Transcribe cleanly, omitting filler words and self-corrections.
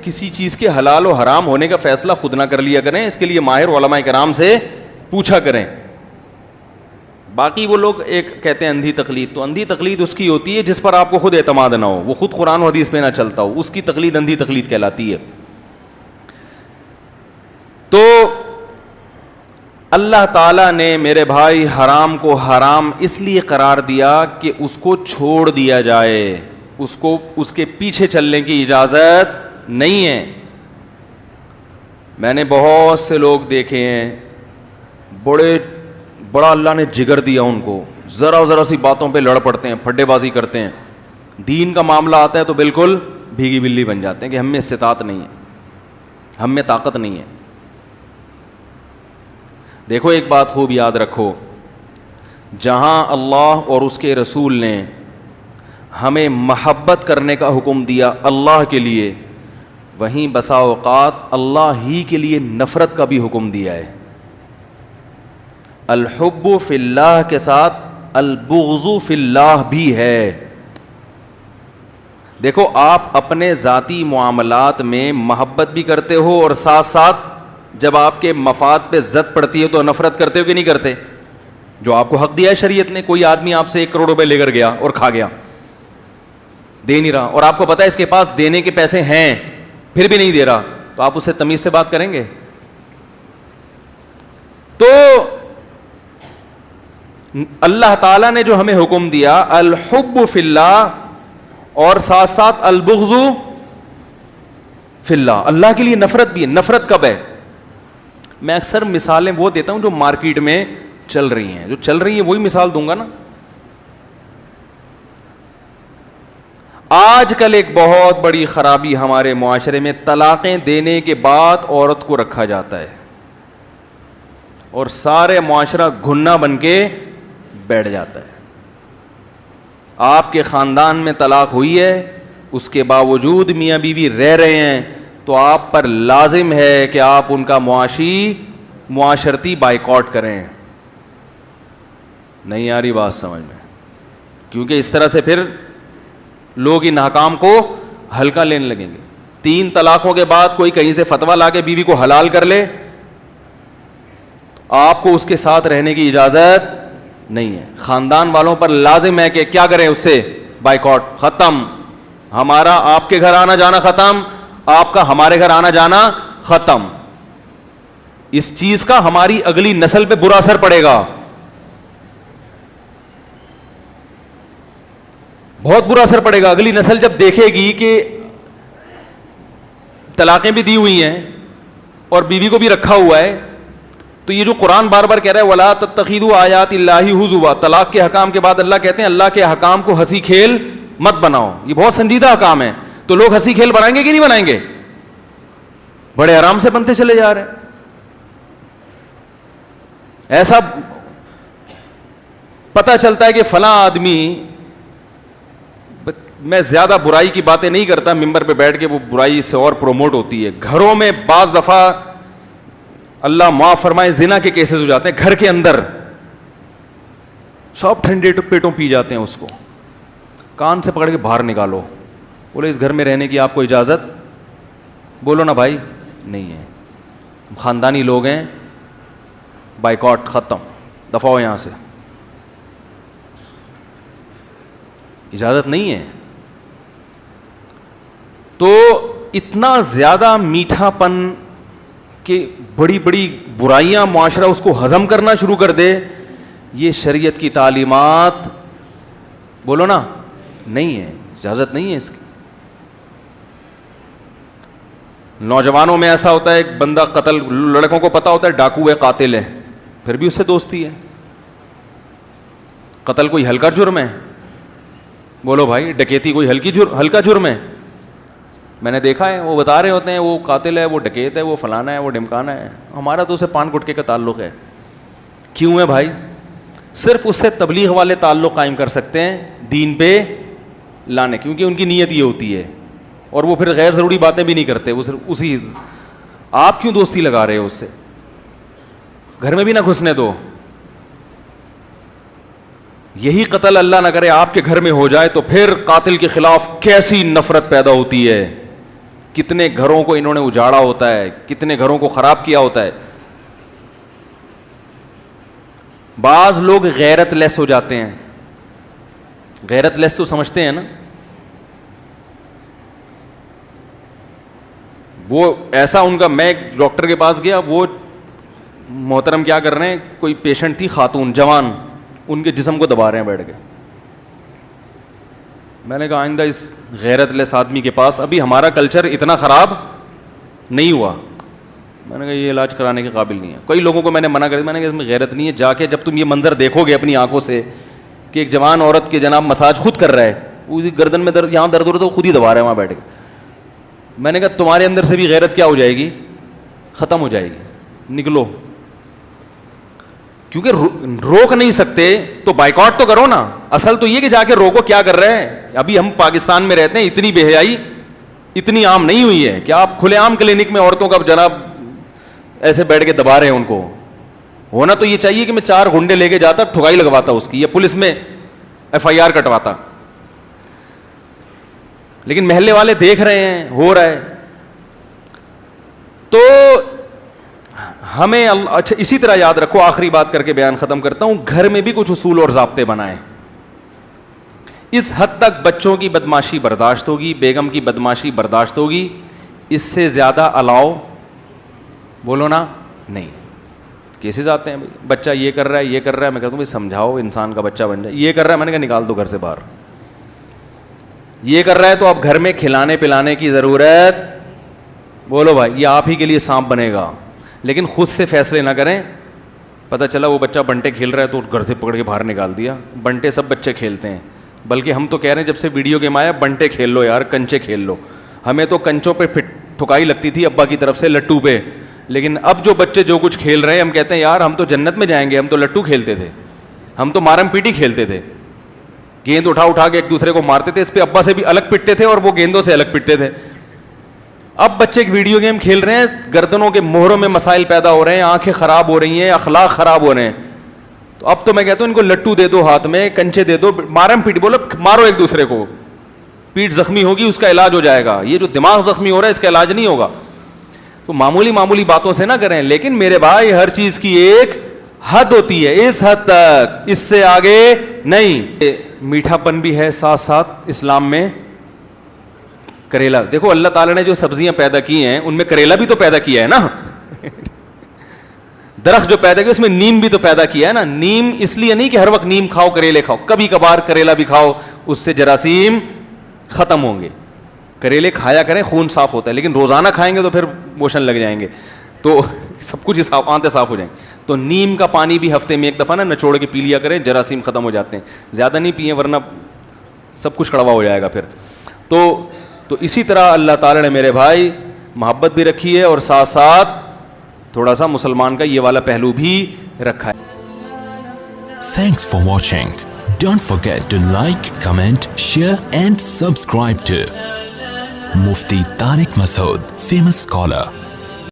کسی چیز کے حلال و حرام ہونے کا فیصلہ خود نہ کر لیا کریں, اس کے لیے ماہر علماء کرام سے پوچھا کریں. باقی وہ لوگ ایک کہتے ہیں اندھی تقلید, تو اندھی تقلید اس کی ہوتی ہے جس پر آپ کو خود اعتماد نہ ہو, وہ خود قرآن و حدیث پہ نہ چلتا ہو, اس کی تقلید اندھی تقلید کہلاتی ہے. تو اللہ تعالیٰ نے میرے بھائی حرام کو حرام اس لیے قرار دیا کہ اس کو چھوڑ دیا جائے, اس کو اس کے پیچھے چلنے کی اجازت نہیں ہے. میں نے بہت سے لوگ دیکھے ہیں, بڑا اللہ نے جگر دیا ان کو, ذرا سی باتوں پہ لڑ پڑتے ہیں, پھڈے بازی کرتے ہیں, دین کا معاملہ آتا ہے تو بالکل بھیگی بلی بن جاتے ہیں کہ ہم میں استطاعت نہیں ہے, ہم میں طاقت نہیں ہے. دیکھو ایک بات خوب یاد رکھو, جہاں اللہ اور اس کے رسول نے ہمیں محبت کرنے کا حکم دیا اللہ کے لیے, وہیں بسا اوقات اللہ ہی کے لیے نفرت کا بھی حکم دیا ہے. الحب فی اللہ کے ساتھ البغض فی اللہ بھی ہے. دیکھو آپ اپنے ذاتی معاملات میں محبت بھی کرتے ہو اور ساتھ ساتھ جب آپ کے مفاد پہ زد پڑتی ہے تو نفرت کرتے ہو کہ نہیں کرتے؟ جو آپ کو حق دیا ہے شریعت نے, کوئی آدمی آپ سے 1 کروڑ روپے لے کر گیا اور کھا گیا, دے نہیں رہا, اور آپ کو پتا ہے اس کے پاس دینے کے پیسے ہیں پھر بھی نہیں دے رہا, تو آپ اس سے تمیز سے بات کریں گے؟ تو اللہ تعالیٰ نے جو ہمیں حکم دیا الحب فی اللہ اور ساتھ ساتھ البغض فی اللہ, اللہ کے لیے نفرت بھی ہے. نفرت کب ہے؟ میں اکثر مثالیں وہ دیتا ہوں جو مارکیٹ میں چل رہی ہیں, جو چل رہی ہیں وہی مثال دوں گا نا. آج کل ایک بہت بڑی خرابی ہمارے معاشرے میں, طلاقیں دینے کے بعد عورت کو رکھا جاتا ہے اور سارے معاشرہ گھنا بن کے بیٹھ جاتا ہے. آپ کے خاندان میں طلاق ہوئی ہے, اس کے باوجود میاں بیوی رہ رہے ہیں, تو آپ پر لازم ہے کہ آپ ان کا معاشرتی بائیکاٹ کریں. نہیں آ رہی بات سمجھ میں؟ کیونکہ اس طرح سے پھر لوگ ان حکام کو ہلکا لینے لگیں گے. 3 طلاقوں کے بعد کوئی کہیں سے فتویٰ لا کے بیوی کو حلال کر لے, آپ کو اس کے ساتھ رہنے کی اجازت نہیں ہے. خاندان والوں پر لازم ہے کہ کیا کریں, اس سے بائیکاٹ ختم. ہمارا آپ کے گھر آنا جانا ختم, آپ کا ہمارے گھر آنا جانا ختم. اس چیز کا ہماری اگلی نسل پہ برا اثر پڑے گا, بہت برا اثر پڑے گا. اگلی نسل جب دیکھے گی کہ طلاقیں بھی دی ہوئی ہیں اور بیوی کو بھی رکھا ہوا ہے, تو یہ جو قرآن بار بار کہہ رہا ہے وَلَا تَتَّخِذُوا آیَاتِ اللَّهِ هُزُوًا, طلاق کے حکام کے بعد اللہ کہتے ہیں اللہ کے حکام کو ہنسی کھیل مت بناؤ. یہ بہت سنجیدہ حکام ہے, تو لوگ ہنسی کھیل بنائیں گے کہ نہیں بنائیں گے؟ بڑے آرام سے بنتے چلے جا رہے ہیں. ایسا پتہ چلتا ہے کہ فلاں آدمی, میں زیادہ برائی کی باتیں نہیں کرتا ممبر پہ بیٹھ کے, وہ برائی سے اور پروموٹ ہوتی ہے. گھروں میں بعض دفعہ اللہ معاف فرمائے زنا کے کیسز ہو جاتے ہیں, گھر کے اندر سب ٹھنڈے پیٹوں پی جاتے ہیں, اس کو کان سے پکڑ کے باہر نکالو, بولے اس گھر میں رہنے کی آپ کو اجازت, بولو نا بھائی نہیں ہے, خاندانی لوگ ہیں, بائیکاٹ ختم, دفعہ ہو یہاں سے, اجازت نہیں ہے. تو اتنا زیادہ میٹھا پن کہ بڑی بڑی برائیاں معاشرہ اس کو ہضم کرنا شروع کر دے, یہ شریعت کی تعلیمات بولو نا نہیں ہے, اجازت نہیں ہے اس کی. نوجوانوں میں ایسا ہوتا ہے, ایک بندہ قتل, لڑکوں کو پتا ہوتا ہے ڈاکو ہے, قاتل ہے, پھر بھی اس سے دوستی ہے. قتل کوئی ہلکا جرم ہے؟ بولو بھائی, ڈکیتی کوئی ہلکا جرم ہے؟ میں نے دیکھا ہے, وہ بتا رہے ہوتے ہیں وہ قاتل ہے, وہ ڈکیت ہے, وہ فلانا ہے, وہ ڈمکانا ہے, ہمارا تو اسے پان گٹکے کا تعلق ہے. کیوں ہے بھائی؟ صرف اس سے تبلیغ والے تعلق قائم کر سکتے ہیں دین پہ لانے, کیونکہ ان کی نیت یہ ہوتی ہے, اور وہ پھر غیر ضروری باتیں بھی نہیں کرتے, وہ صرف اسی. آپ کیوں دوستی لگا رہے ہو اس سے؟ گھر میں بھی نہ گھسنے دو. یہی قتل اللہ نہ کرے آپ کے گھر میں ہو جائے تو پھر قاتل کے خلاف کیسی نفرت پیدا ہوتی ہے, کتنے گھروں کو انہوں نے اجاڑا ہوتا ہے, کتنے گھروں کو خراب کیا ہوتا ہے. بعض لوگ غیرت لیس ہو جاتے ہیں. غیرت لیس تو سمجھتے ہیں نا, وہ ایسا ان کا, میں ایک ڈاکٹر کے پاس گیا, وہ محترم کیا کر رہے ہیں, کوئی پیشنٹ تھی خاتون جوان, ان کے جسم کو دبا رہے ہیں بیٹھ کے. میں نے کہا آئندہ اس غیرت لیس آدمی کے پاس, ابھی ہمارا کلچر اتنا خراب نہیں ہوا, میں نے کہا یہ علاج کرانے کے قابل نہیں ہے. کئی لوگوں کو میں نے منع کر دیا, میں نے کہا اس میں غیرت نہیں ہے. جا کے جب تم یہ منظر دیکھو گے اپنی آنکھوں سے کہ ایک جوان عورت کے جناب مساج خود کر رہا ہے, اس گردن میں درد, یہاں درد ہو رہا ہے تو خود ہی دبا رہا ہے وہاں بیٹھ کے. میں نے کہا تمہارے اندر سے بھی غیرت کیا ہو جائے گی, ختم ہو جائے گی, نکلو. کیونکہ روک نہیں سکتے تو بائیکاٹ تو کرو نا. اصل تو یہ کہ جا کے روکو, کیا کر رہے ہیں. ابھی ہم پاکستان میں رہتے ہیں, اتنی بے حیائی اتنی عام نہیں ہوئی ہے کہ آپ کھلے عام کلینک میں عورتوں کا جناب ایسے بیٹھ کے دبا رہے ہیں ان کو. ہونا تو یہ چاہیے کہ میں 4 گھنٹے لے کے جاتا, ٹھگائی لگواتا اس کی, یا پولیس میں FIR کٹواتا. لیکن محلے والے دیکھ رہے ہیں ہو رہا ہے. تو ہمیں اچھا اسی طرح یاد رکھو, آخری بات کر کے بیان ختم کرتا ہوں, گھر میں بھی کچھ اصول اور ضابطے بنائیں. اس حد تک بچوں کی بدماشی برداشت ہوگی, بیگم کی بدماشی برداشت ہوگی, اس سے زیادہ الاؤ بولو نا نہیں. کیسز آتے ہیں, بچہ یہ کر رہا ہے یہ کر رہا ہے, میں کہتا ہوں بھائی سمجھاؤ انسان کا بچہ بن جائے. یہ کر رہا ہے, میں نے کہا نکال دو گھر سے باہر. یہ کر رہا ہے تو اب گھر میں کھلانے پلانے کی ضرورت, بولو بھائی یہ آپ ہی کے لیے سانپ بنے گا. لیکن خود سے فیصلے نہ کریں. پتہ چلا وہ بچہ بنٹے کھیل رہا ہے تو گھر سے پکڑ کے باہر نکال دیا. بنٹے سب بچے کھیلتے ہیں, بلکہ ہم تو کہہ رہے ہیں جب سے ویڈیو گیم آیا بنٹے کھیل لو یار, کنچے کھیل لو. ہمیں تو کنچوں پہ ٹھکائی لگتی تھی ابا کی طرف سے, لٹو پہ. لیکن اب جو بچے جو کچھ کھیل رہے ہیں, ہم کہتے ہیں یار ہم تو جنت میں جائیں گے, ہم تو لٹو کھیلتے تھے, ہم تو مارم پیٹی کھیلتے تھے, گیند اٹھا کے ایک دوسرے کو مارتے تھے, اس پہ ابا سے بھی الگ پٹتے تھے اور وہ گیندوں سے الگ پٹتے تھے. اب بچے ایک ویڈیو گیم کھیل رہے ہیں, گردنوں کے مہروں میں مسائل پیدا ہو رہے ہیں, آنکھیں خراب ہو رہی ہیں, اخلاق خراب ہو رہے ہیں. تو اب تو میں کہتا ہوں ان کو لٹو دے دو ہاتھ میں, کنچے دے دو, مارم پیٹ بولو, مارو ایک دوسرے کو. پیٹ زخمی ہوگی اس کا علاج ہو جائے گا, یہ جو دماغ زخمی ہو رہا ہے اس کا علاج نہیں ہوگا. تو معمولی باتوں سے نہ کریں. لیکن میرے بھائی ہر چیز کی ایک حد ہوتی ہے, اس حد تک, اس سے آگے نہیں. میٹھا پن بھی ہے ساتھ ساتھ اسلام میں. کریلا دیکھو, اللہ تعالیٰ نے جو سبزیاں پیدا کی ہیں ان میں کریلا بھی تو پیدا کیا ہے نا. درخت جو پیدا کیا اس میں نیم بھی تو پیدا کیا ہے نا. نیم اس لیے نہیں کہ ہر وقت نیم کھاؤ کریلے کھاؤ, کبھی کبھار کریلا بھی کھاؤ, اس سے جراثیم ختم ہوں گے. کریلے کھایا کریں, خون صاف ہوتا ہے, لیکن روزانہ کھائیں گے تو پھر موشن لگ جائیں گے, تو سب کچھ آنتے صاف ہو جائیں گے. تو نیم کا پانی بھی ہفتے میں ایک دفعہ نا نچوڑ کے پی لیا کریں, جراثیم ختم ہو جاتے ہیں. زیادہ نہیں پئیں ورنہ سب کچھ کڑوا ہو جائے گا پھر. تو اسی طرح اللہ تعالیٰ نے میرے بھائی محبت بھی رکھی ہے اور ساتھ ساتھ تھوڑا سا مسلمان کا یہ والا پہلو بھی رکھا ہے. Thanks for watching. Don't forget to like, comment, share and subscribe to Mufti Tariq Masood, famous scholar.